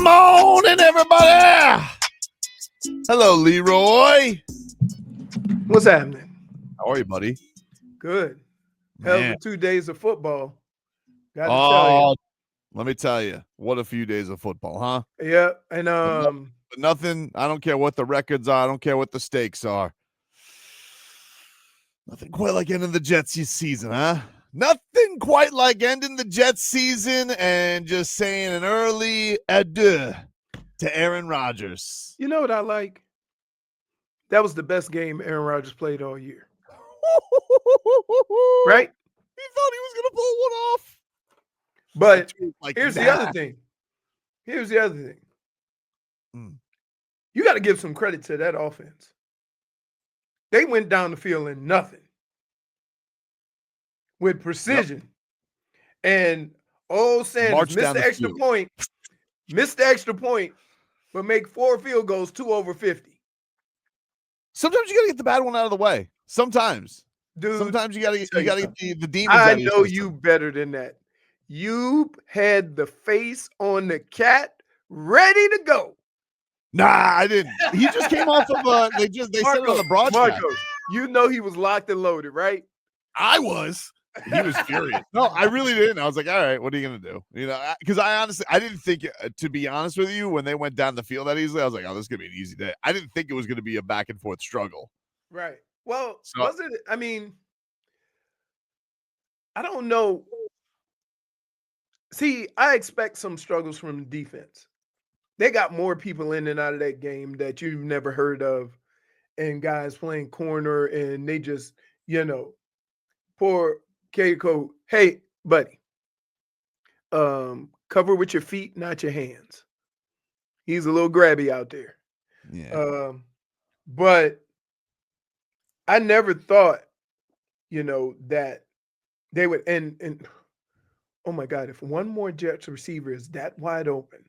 morning, everybody. Hello, Leroy. What's happening? How are you, buddy? Good. Hell of Man. 2 days of football. Got to tell you. Let me tell you, what a few days of football, huh? Yeah, and But nothing. I don't care what the records are. I don't care what the stakes are. Nothing quite like ending the Jets season, huh? Nothing quite like ending the Jets season and just saying an early adieu to Aaron Rodgers. you know what I like? That was the best game Aaron Rodgers played all year. Right? He thought he was going to pull one off. But Like here's that. the other thing. You got to give some credit to that offense. They went down the field in nothing with precision. And Sanders missed the extra point, but make 4 field goals, 2 over 50. Sometimes you got to get the bad one out of the way. Sometimes. Dude, sometimes you got to get the demons I out of your know system. you better than that. You had the face on the cat ready to go. Nah, I didn't. He just came off of they said it on the broadcast. Marco, you know he was locked and loaded, right? I was. He was furious. No, I really didn't. I was like, all right, what are you gonna do? You know, because I didn't think, to be honest with you, when they went down the field that easily, I was like, oh, this is gonna be an easy day. I didn't think it was gonna be a back and forth struggle. Right. Well, was it? I mean, I don't know. See, I expect some struggles from the defense. They got more people in and out of that game that you've never heard of, and guys playing corner, and they just, poor Keiko. Hey, buddy, cover with your feet, not your hands. He's a little grabby out there. Yeah. But I never thought, that they would and oh my God, if one more Jets receiver is that wide open,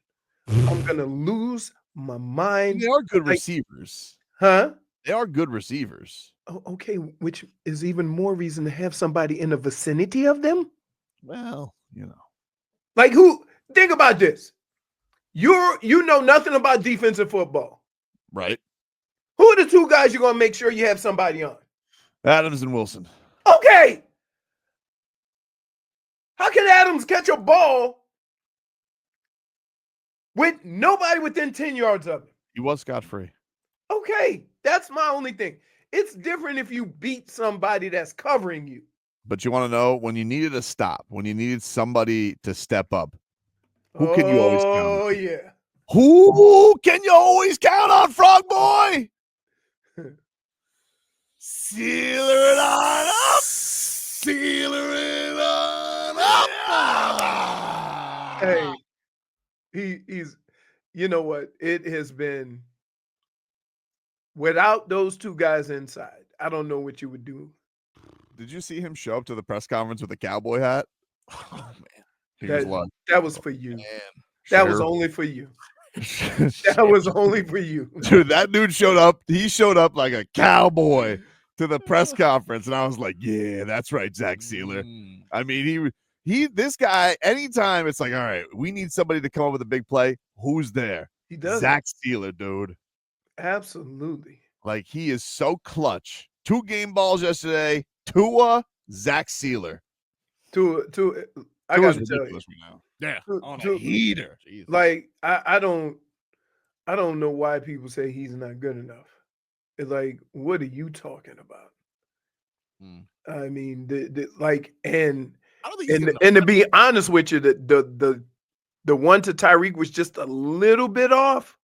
I'm gonna lose my mind. They are good receivers. Huh? They are good receivers. Oh, okay, which is even more reason to have somebody in the vicinity of them. Well, Like who? Think about this. You know nothing about defensive football. Right. Who are the 2 guys you're gonna make sure you have somebody on? Adams and Wilson. Okay. How can Adams catch a ball with nobody within 10 yards of him? He was scot-free. Okay, that's my only thing. It's different if you beat somebody that's covering you. But you want to know, when you needed a stop, when you needed somebody to step up, who can you always count on? Oh, yeah. Who can you always count on, Frog Boy? Sieler it on up. Sieler it on up. Hey, he's, you know what? It has been, without those 2 guys inside, I don't know what you would do. Did you see him show up to the press conference with a cowboy hat? Oh, man. That was for you. Man. That was only for you. That was only for you. Dude, that dude showed up. He showed up like a cowboy to the press conference, and I was like, yeah, that's right, Zach Sieler. I mean, this guy, anytime it's like, all right, we need somebody to come up with a big play, who's there? He does. Zach Sieler, dude. Absolutely. Like, he is so clutch. 2 game balls yesterday. Tua, Zach Sieler. I got to tell you. Now. Yeah, on a heater. Jesus. Like, I don't know why people say he's not good enough. It's like, what are you talking about? I mean, and to be honest with you, the one to Tyreek was just a little bit off.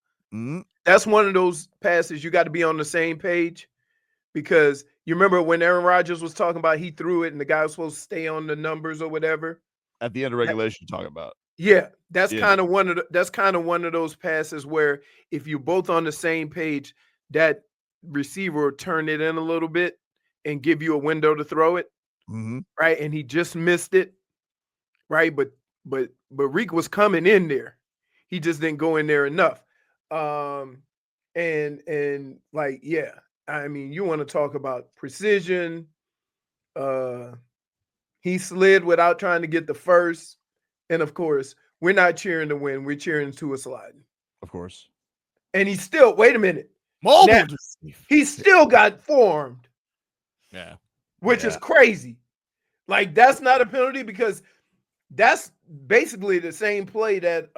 That's one of those passes you got to be on the same page, because you remember when Aaron Rodgers was talking about he threw it and the guy was supposed to stay on the numbers or whatever at the end of regulation. Talking about, yeah, that's kind of one of those passes where if you're both on the same page, that receiver will turn it in a little bit and give you a window to throw it, right? And he just missed it, right? But Reek was coming in there, he just didn't go in there enough. And like, yeah, I mean, you want to talk about precision. He slid without trying to get the first. And of course, we're not cheering to win. We're cheering to a sliding. Of course. And he still, wait a minute. Mobile. Now, he still got formed. Yeah. Which is crazy. Like, that's not a penalty because that's basically the same play that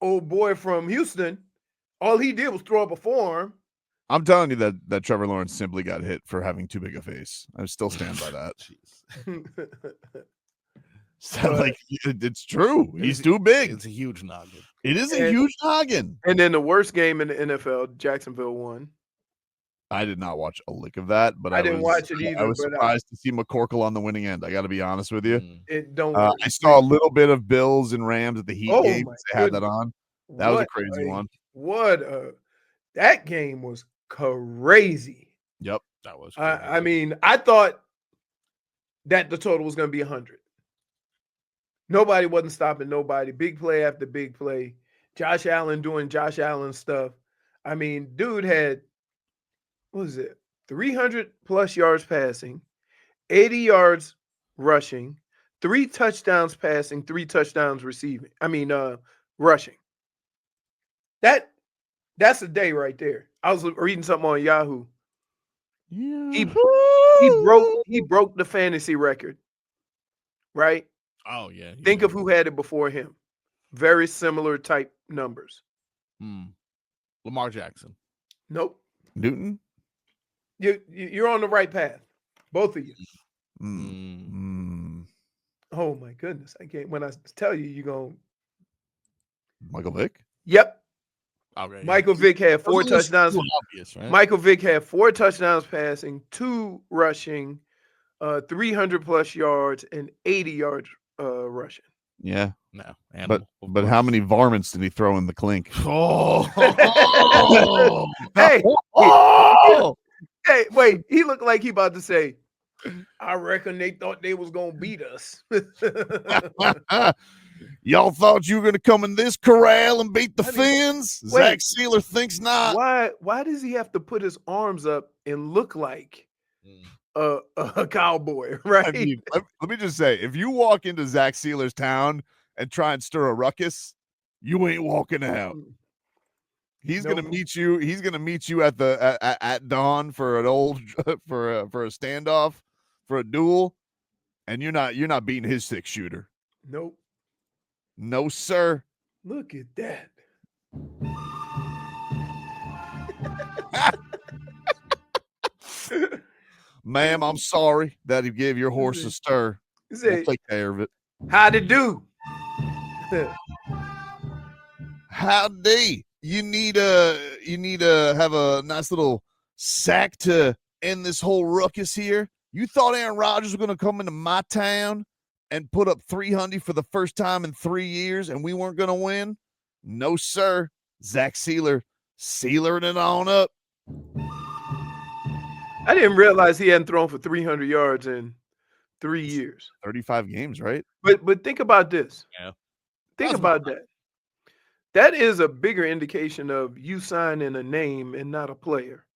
old boy from Houston, all he did was throw up a forearm. I'm telling you that Trevor Lawrence simply got hit for having too big a face. I still stand by that. So, like, it's true. He's too big. It's a huge noggin. It is a huge noggin. And then the worst game in the NFL, Jacksonville won. I did not watch a lick of that, but I didn't watch it either. I was surprised to see McCorkle on the winning end. I got to be honest with you. I saw a little bit of Bills and Rams at the Heat game. They had that on. That was a crazy one. That game was crazy. Yep, that was. I mean, I thought that the total was going to be 100. Nobody wasn't stopping nobody. Big play after big play. Josh Allen doing Josh Allen stuff. I mean, dude had, what was it? 300 plus yards passing, 80 yards rushing, 3 touchdowns passing, 3 touchdowns receiving. I mean, rushing. That's a day right there. I was reading something on Yahoo. Yeah. He broke the fantasy record. Right? Oh, yeah. Think of who had it before him. Very similar type numbers. Lamar Jackson. Nope. Newton? You're on the right path. Both of you. Oh, my goodness. I can't. When I tell you, you're going. Michael Vick? Yep. Okay. Michael Vick had 4 touchdowns. Obvious, right? Michael Vick had 4 touchdowns passing, 2 rushing, 300 plus yards, and 80 yards rushing. Yeah. No. But how many varmints did he throw in the clink? Hey, wait. He looked like he about to say, I reckon they thought they was going to beat us. Y'all thought you were going to come in this corral and beat the Fins? Zach Sieler thinks not. Why does he have to put his arms up and look like a cowboy, right? I mean, let me just say, if you walk into Zach Sieler's town and try and stir a ruckus, you ain't walking out. He's gonna meet you. He's gonna meet you at the at dawn for an old for a standoff, for a duel, and you're not beating his 6-shooter. Nope. No, sir. Look at that. Ma'am, I'm sorry that he gave your horse a stir. We'll take care of it. How'd it do? Howdy. You need to have a nice little sack to end this whole ruckus here. You thought Aaron Rodgers was going to come into my town and put up 300 for the first time in 3 years and we weren't going to win? No, sir. Zach Sieler, sealering it on up. I didn't realize he hadn't thrown for 300 yards in 3 years. 35 games, right? But think about this. Yeah. Think about that. That is a bigger indication of you signing a name and not a player.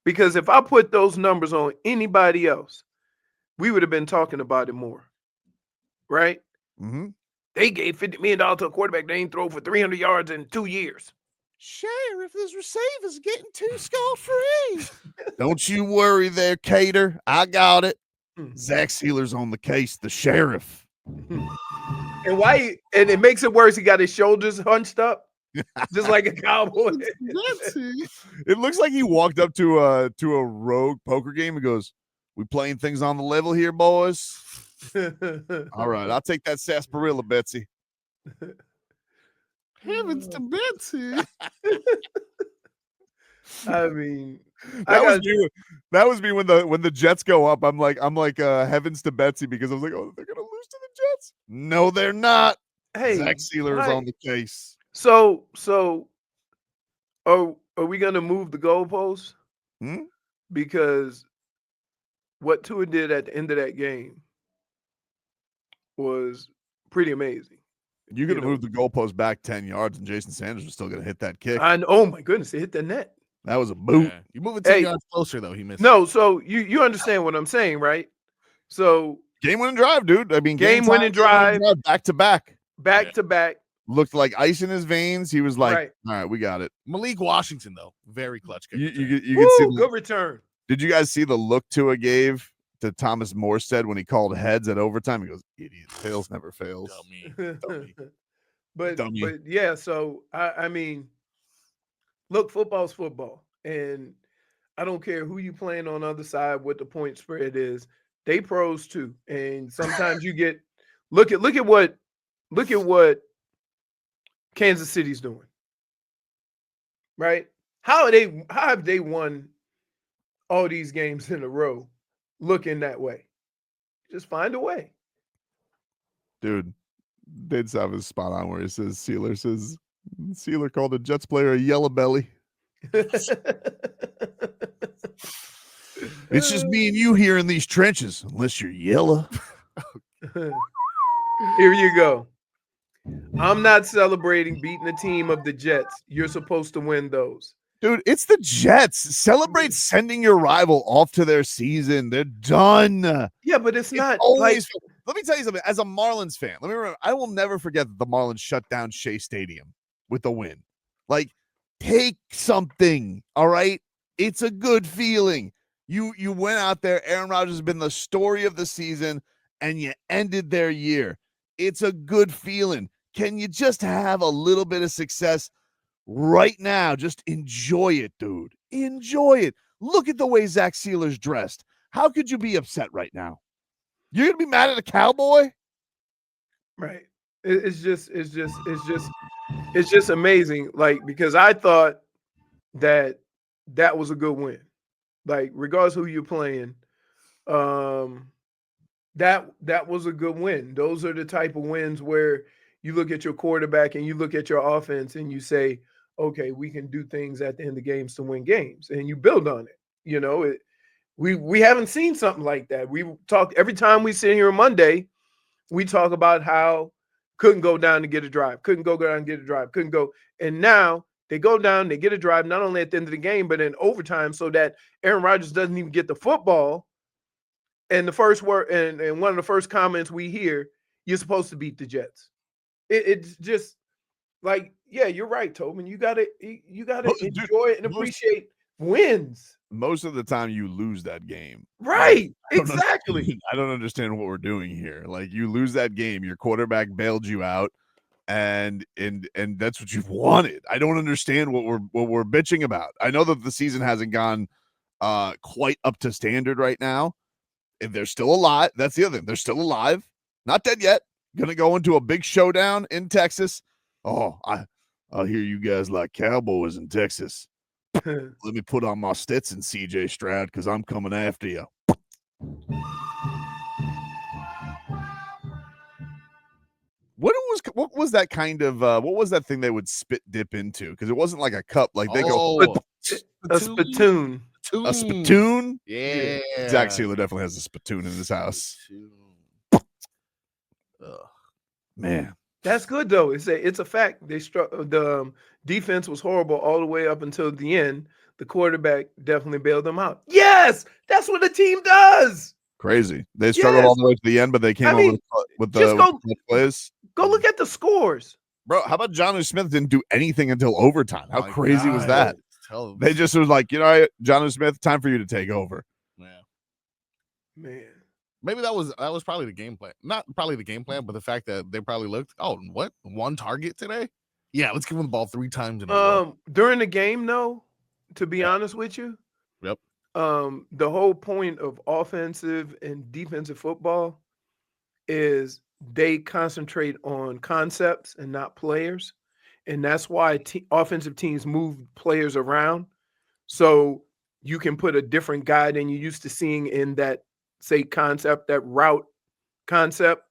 Because if I put those numbers on anybody else, we would have been talking about it more. Right? Mm-hmm. They gave $50 million to a quarterback that ain't throw for 300 yards in 2 years. Sheriff, this receiver's getting 2 scot-free. Don't you worry there, Cater. I got it. Zach Sieler's on the case, the sheriff. And why? And it makes it worse. He got his shoulders hunched up, just like a cowboy. It looks like he walked up to a rogue poker game and goes, "We playing things on the level here, boys." All right, I'll take that sarsaparilla, Betsy. Heavens to Betsy. I mean, that was me when the Jets go up. I'm like heavens to Betsy, because I was like, oh, they're gonna lose to the Jets. No, they're not. Hey, Zach Sieler is on the case. So are we gonna move the goalposts? Because what Tua did at the end of that game was pretty amazing. You're going to move the goalpost back 10 yards, and Jason Sanders was still going to hit that kick. Oh, my goodness. It hit the net. That was a boot. Yeah. You move it 10 yards closer, though. He missed. No, so you understand what I'm saying, right? So Game-winning drive, dude. I mean, game-winning drive. Back-to-back. Back-to-back. Looked like ice in his veins. He was like, right. all right, we got it. Malik Washington, though, very clutch. You Woo, could see good return. Did you guys see the look Tua gave to Thomas Morstead when he called heads at overtime? He goes, idiot, fails never fails. Dummy. But yeah, so I mean, look, football's football. And I don't care who you playing on the other side, what the point spread is. They pros too. And sometimes you get look at what Kansas City's doing. Right? How have they won all these games in a row looking that way? Just find a way. Dude, they'd have his spot on where he says Sieler called a Jets player a yellow belly. It's just me and you here in these trenches, unless you're yellow. Here you go. I'm not celebrating beating a team of the Jets. You're supposed to win those. Dude, it's the Jets. Celebrate sending your rival off to their season. They're done. Yeah, but it's not always. Let me tell you something. As a Marlins fan, let me remember. I will never forget that the Marlins shut down Shea Stadium with the win. Like, take something. All right, it's a good feeling. You went out there. Aaron Rodgers has been the story of the season, and you ended their year. It's a good feeling. Can you just have a little bit of success right now? Just enjoy it, dude. Enjoy it. Look at the way Zach Sieler's dressed. How could you be upset right now? You're gonna be mad at a cowboy? Right. It's just amazing. Like, because I thought that was a good win. Like, regardless who you're playing, that was a good win. Those are the type of wins where you look at your quarterback and you look at your offense and you say, okay, we can do things at the end of games to win games, and you build on it. You know, we haven't seen something like that. We talk every time we sit here on Monday, we talk about how couldn't go down to get a drive, couldn't go down and get a drive, couldn't go. And now they go down, they get a drive, not only at the end of the game, but in overtime, so that Aaron Rodgers doesn't even get the football. And the first word and one of the first comments we hear, you're supposed to beat the Jets. It's just like, yeah, you're right, Tobin. You gotta enjoy it and appreciate wins. Most of the time you lose that game. Right. Exactly. I don't understand what we're doing here. Like, you lose that game, your quarterback bailed you out, and that's what you've wanted. I don't understand what we're bitching about. I know that the season hasn't gone quite up to standard right now. If they're still alive, that's the other thing. They're still alive, not dead yet. Gonna go into a big showdown in Texas. Oh, I hear you guys like cowboys in Texas. Let me put on my Stetson, CJ Stroud, because I'm coming after you. What was that kind of what was that thing they would spit dip into? Because it wasn't like a cup. Like they go a spittoon. A spittoon? Yeah. Zach Sieler definitely has a spittoon in his house. Man, that's good though. It's a fact. They struck the defense was horrible all the way up until the end. The quarterback definitely bailed them out. Yes, that's what the team does. Crazy. They struggled all the way to the end, but they came over with the plays. Go look at the scores, bro. How about Jonnu Smith didn't do anything until overtime? How crazy was that? They just was like, you know, Jonnu Smith, time for you to take over. Yeah, man. Maybe that was probably the game plan. Not probably the game plan, but the fact that they probably looked, what? One target today? Yeah, let's give him the ball 3 times in a row. During the game, though, to be honest with you. Yep. The whole point of offensive and defensive football is they concentrate on concepts and not players. And that's why offensive teams move players around. So you can put a different guy than you used to seeing in that, say, concept, that route concept.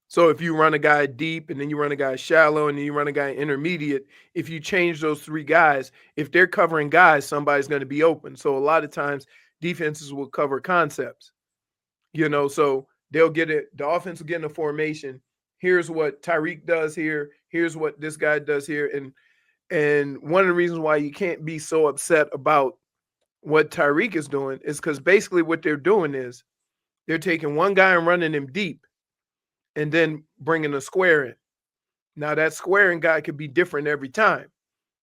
So if you run a guy deep and then you run a guy shallow and then you run a guy intermediate, if you change those 3 guys, if they're covering guys, somebody's going to be open. So a lot of times defenses will cover concepts, you know, so they'll get it. The offense will get in a formation. Here's what Tyreek does here. Here's what this guy does here. And one of the reasons why you can't be so upset about what Tyreek is doing is because basically what they're doing is They're taking one guy and running him deep and then bringing a square in. Now, that squaring guy could be different every time.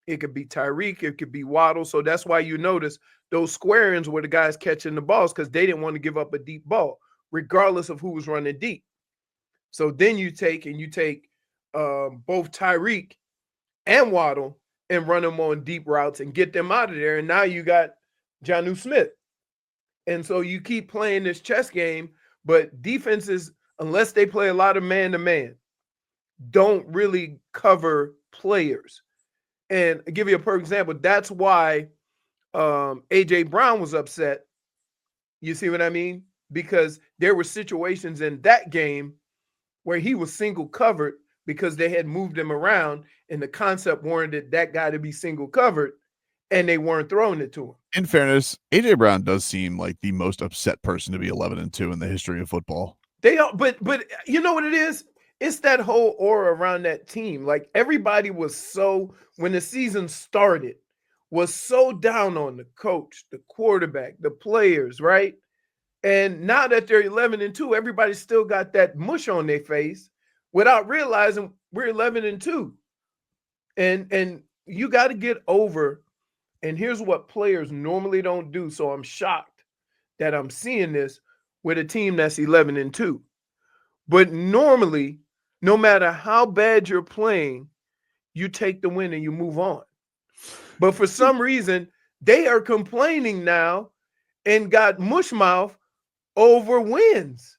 It could be Tyreek. It could be Waddle. So that's why you notice those square-ins were the guys catching the balls because they didn't want to give up a deep ball, regardless of who was running deep. So then you take both Tyreek and Waddle and run them on deep routes and get them out of there. And now you got Jonnu Smith. And so you keep playing this chess game, but defenses, unless they play a lot of man-to-man, don't really cover players. And I'll give you a perfect example. That's why A.J. Brown was upset. You see what I mean? Because there were situations in that game where he was single covered because they had moved him around and the concept warranted that guy to be single covered and they weren't throwing it to him. In fairness, A.J. Brown does seem like the most upset person to be 11-2 in the history of football. They are, but you know what it is? It's that whole aura around that team. Like everybody was so, when the season started, was so down on the coach, the quarterback, the players, right? And now that they're 11-2, everybody still got that mush on their face without realizing we're 11-2. And you got to get over. And here's what players normally don't do. So I'm shocked that I'm seeing this with a team that's 11-2. But normally, no matter how bad you're playing, you take the win and you move on. But for some reason, they are complaining now and got mush mouth over wins.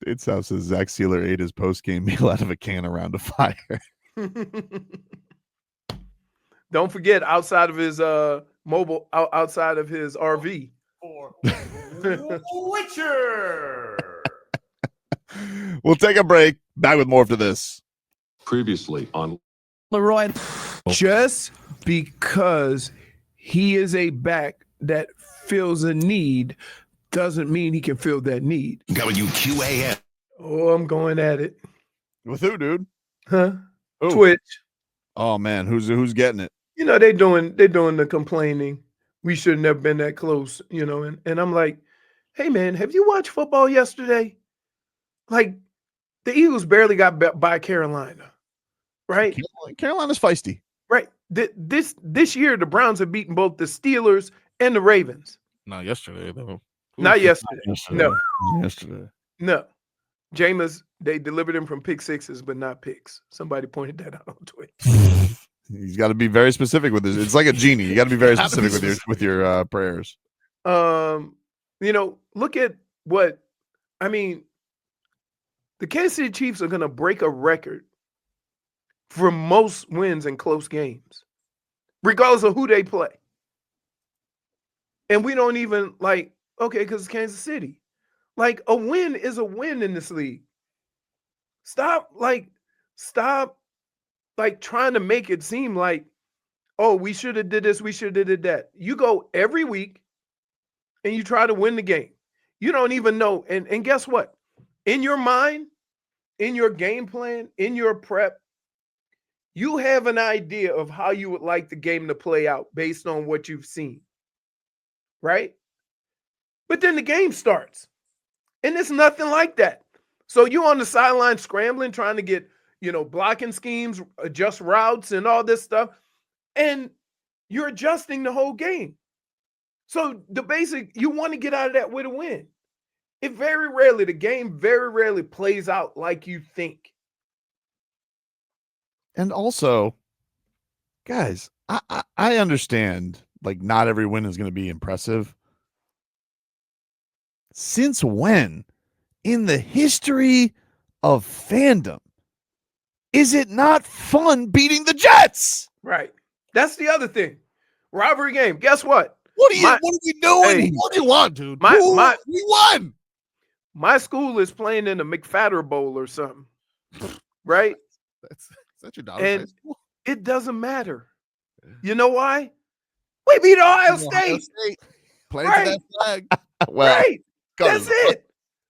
It's how says Zach Sieler ate his post-game meal out of a can around a fire. Don't forget, outside of his outside of his RV. Witcher. We'll take a break. Back with more after this. Previously on Leroy. Just because he is a back that fills a need doesn't mean he can fill that need. WQAM. Oh, I'm going at it. With who, dude? Huh? Who? Twitch. Oh man, who's getting it? You know, they're doing the complaining. We should have never been that close, you know, and I'm like, hey man, have you watched football yesterday? Like the Eagles barely got by Carolina, right? Carolina's feisty. Right. This year, the Browns have beaten both the Steelers and the Ravens. Not yesterday, though. Not yesterday. No. Yesterday. No. Jameis, they delivered him from pick sixes, but not picks. Somebody pointed that out on Twitter. He's got to be very specific with this. It's like a genie. You got to be very specific with your prayers. You know, look at what I mean. The Kansas City Chiefs are going to break a record for most wins in close games, regardless of who they play. And we don't even okay, because it's Kansas City. Like a win is a win in this league. Stop trying to make it seem like, oh, we should have did this, we should have did that. You go every week and you try to win the game. You don't even know. And guess what? In your mind, in your game plan, in your prep, you have an idea of how you would like the game to play out based on what you've seen. Right? But then the game starts. And it's nothing like that. So you're on the sideline scrambling, trying to get, blocking schemes, adjust routes and all this stuff. And you're adjusting the whole game. So you want to get out of that with a win. The game very rarely plays out like you think. And also, guys, I understand, not every win is going to be impressive. Since when, in the history of fandom, is it not fun beating the Jets? Right. That's the other thing. Rivalry game. Guess what? What are we doing? Hey, what do you want, dude? We won. My school is playing in the McFatter Bowl or something. Right? Is that your daughter's high school? It doesn't matter. You know why? We beat Ohio State. Playing to that flag. Well, right. That's it.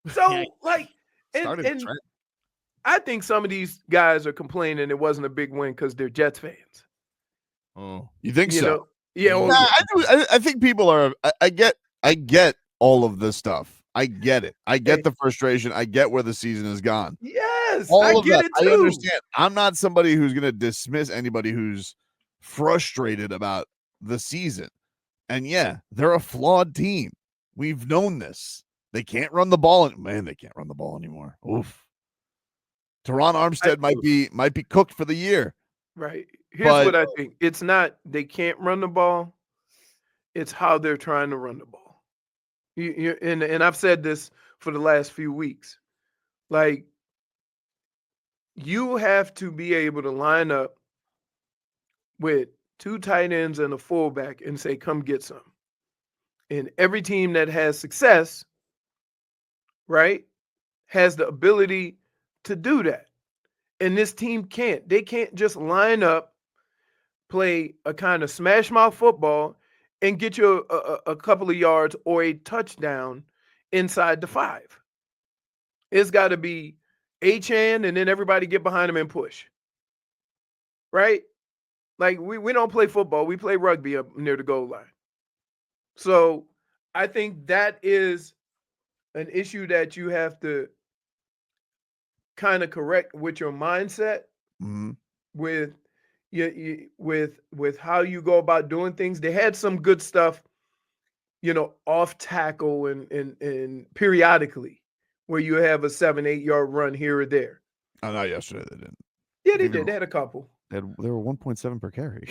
So, Started and I think some of these guys are complaining it wasn't a big win because they're Jets fans. Oh, you think so? Yeah. I think people are. I get all of this stuff. I get it. I get the frustration. I get where the season has gone. Yes, All I of get that. it too. I understand. I'm not somebody who's going to dismiss anybody who's frustrated about the season. And yeah, they're a flawed team. We've known this. They can't run the ball. Man, they can't run the ball anymore. Oof. Teron Armstead might be cooked for the year. Right. Here's what I think. It's not they can't run the ball. It's how they're trying to run the ball. And I've said this for the last few weeks. Like, you have to be able to line up with 2 tight ends and a fullback and say, come get some. And every team that has success, right, has the ability to do that. And this team can't. They can't just line up, play a kind of smash mouth football, and get you a couple of yards or a touchdown inside the 5. It's got to be Achane, and then everybody get behind him and push. Right? Like, we don't play football. We play rugby up near the goal line. So I think that is an issue that you have to kind of correct with your mindset, with with how you go about doing things. They had some good stuff, off tackle and periodically, where you have a 7-8 yard run here or there. Oh, not yesterday. They didn't. Yeah, they did. They had a couple. They were 1.7 per carry.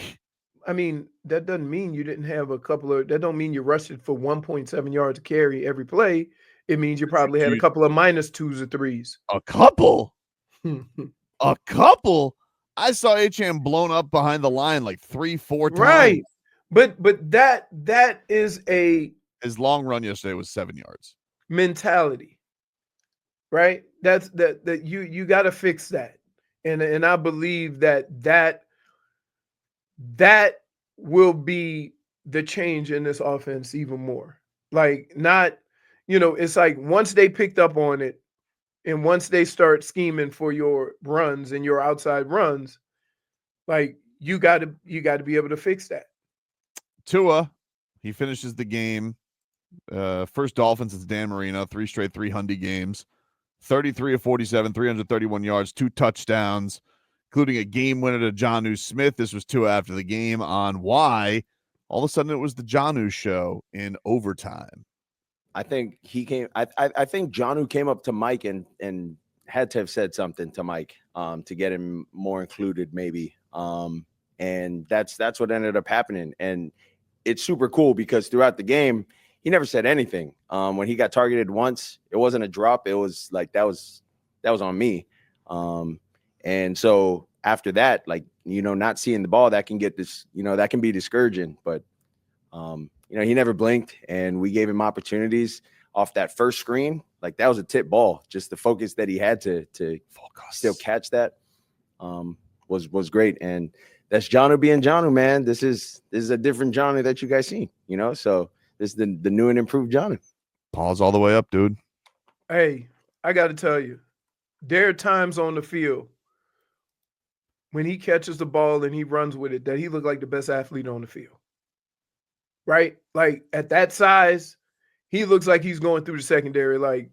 I mean, that doesn't mean you didn't have a couple of. That don't mean you rushed it for 1.7 yards a carry every play. It means you probably had a couple of -2s or 3s. A couple. A couple. I saw Achane blown up behind the line like 3-4 times. Right. But that is his long run yesterday was 7 yards. Mentality. Right? That's that you got to fix that. And I believe that will be the change in this offense even more. Like, not, it's like once they picked up on it and once they start scheming for your runs and your outside runs, like, you got to be able to fix that. Tua, he finishes the game. First Dolphins, it's Dan Marino, 3 straight 300 games, 33 of 47, 331 yards, 2 touchdowns, including a game winner to Jonnu Smith. This was Tua after the game on why all of a sudden it was the Jonnu show in overtime. I think he came. I think Jonnu came up to Mike and had to have said something to Mike to get him more included, maybe. And that's what ended up happening. And it's super cool because throughout the game, he never said anything. When he got targeted once, it wasn't a drop. It was like that was on me. And so after that, like, not seeing the ball, that can get this, that can be discouraging. But he never blinked, and we gave him opportunities off that first screen. Like, that was a tip ball. Just the focus that he had to still catch that was great. And that's Jonnu being Jonnu, man. This is a different Jonnu that you guys seen, So this is the new and improved Jonnu. Pause all the way up, dude. Hey, I got to tell you, there are times on the field when he catches the ball and he runs with it that he looked like the best athlete on the field. Right? Like, at that size, he looks like he's going through the secondary like,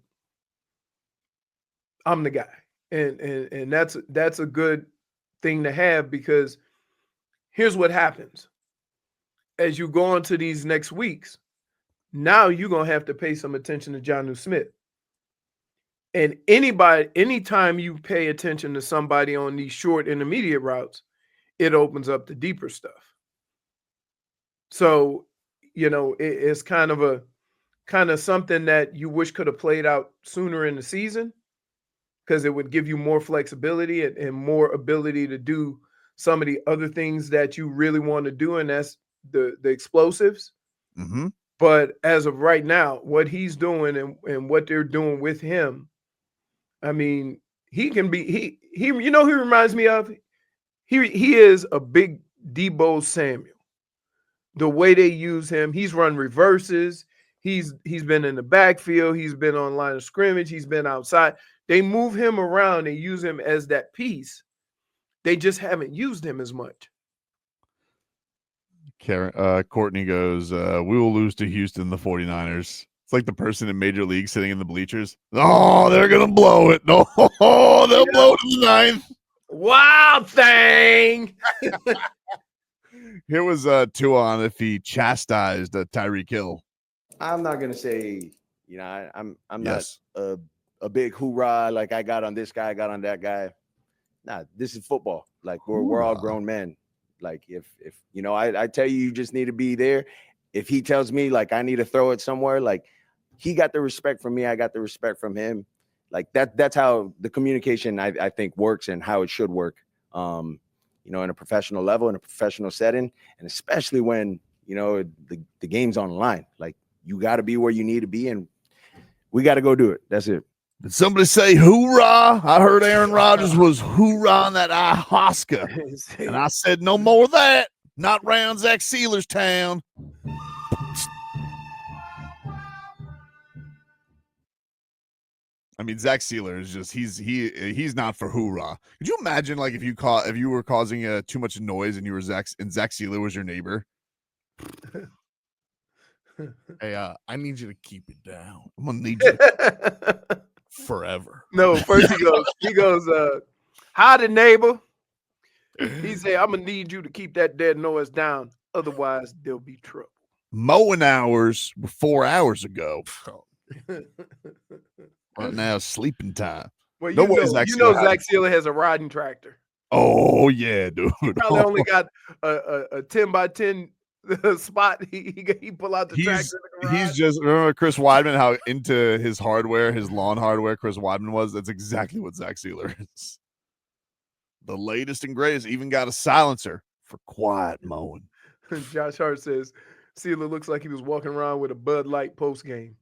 I'm the guy. And that's a good thing to have, because here's what happens. As you go into these next weeks, now you're going to have to pay some attention to Jonnu Smith. And anytime you pay attention to somebody on these short intermediate routes, it opens up the deeper stuff. So, it's kind of something that you wish could have played out sooner in the season, because it would give you more flexibility and more ability to do some of the other things that you really want to do, and that's the explosives. Mm-hmm. But as of right now, what he's doing and what they're doing with him, I mean, he can be he reminds me of? He is a big Deebo Samuel. The way they use him, he's run reverses. He's been in the backfield. He's been on line of scrimmage. He's been outside. They move him around and use him as that piece. They just haven't used him as much. Courtney goes, we will lose to Houston, the 49ers. It's like the person in Major League sitting in the bleachers. Oh, they're gonna blow it. No, they'll blow it in the ninth. Wild thing. Here was Tua on if he chastised Tyreek Hill. I'm not gonna say, you know, I'm Yes. not a big hoorah like I got on this guy, I got on that guy. Nah, this is football. Like we're all grown men. Like if you know, I tell you, you just need to be there. If he tells me like I need to throw it somewhere, like he got the respect from me, I got the respect from him. Like that's how the communication I think works and how it should work. You know, in a professional level, in a professional setting, and especially when, you know, the game's on the line. Like you got to be where you need to be, and we got to go do it. That's it. Did somebody say hoorah? I heard Aaron Rodgers was hoorah on that ayahuasca. And I said, no more of that. Not round Zach Sieler's town. I mean, Zach Sieler is just he's not for hoorah. Could you imagine like if you were causing too much noise and you were Zach Sieler was your neighbor? Hey, I need you to keep it down. I'm gonna need you forever. No, first he goes, howdy neighbor. He said, I'm gonna need you to keep that dead noise down, otherwise there'll be trouble. Mowing hours were 4 hours ago. Right now, sleeping time. Well, No way Zach Zach Sieler has a riding tractor. Oh yeah, dude. He probably only got a 10 by 10 spot. He pull out the tractor in the garage. He's just remember Chris Weidman, how into his hardware, his lawn hardware Chris Weidman was. That's exactly what Zach Sieler is. The latest and greatest. Even got a silencer for quiet mowing. Josh Hart says Sieler looks like he was walking around with a Bud Light post game.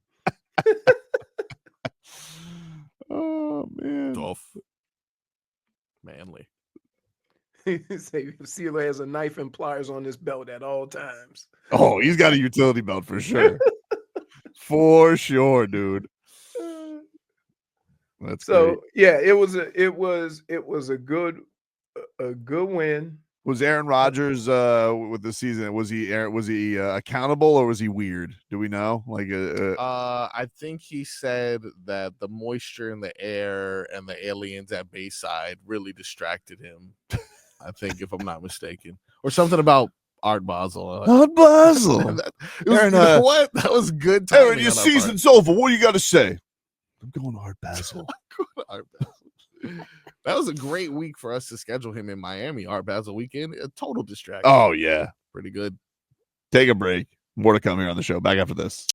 Oh man, Tough. Manly. Say Sieler has a knife and pliers on his belt at all times. Oh, he's got a utility belt for sure. For sure, dude. That's so great. yeah, it was a good win. Was Aaron Rodgers with the season? Was he accountable or was he weird? Do we know? Like, I think he said that the moisture in the air and the aliens at Bayside really distracted him. I think, if I'm not mistaken, or something about Art Basel. Art Basel. You know what? That was good. Aaron, your season's over. What do you got to say? I'm going to Art Basel. Art Basel. That was a great week for us to schedule him in Miami. Art Basel weekend, a total distraction. Oh yeah, pretty good. Take a break. More to come here on the show. Back after this.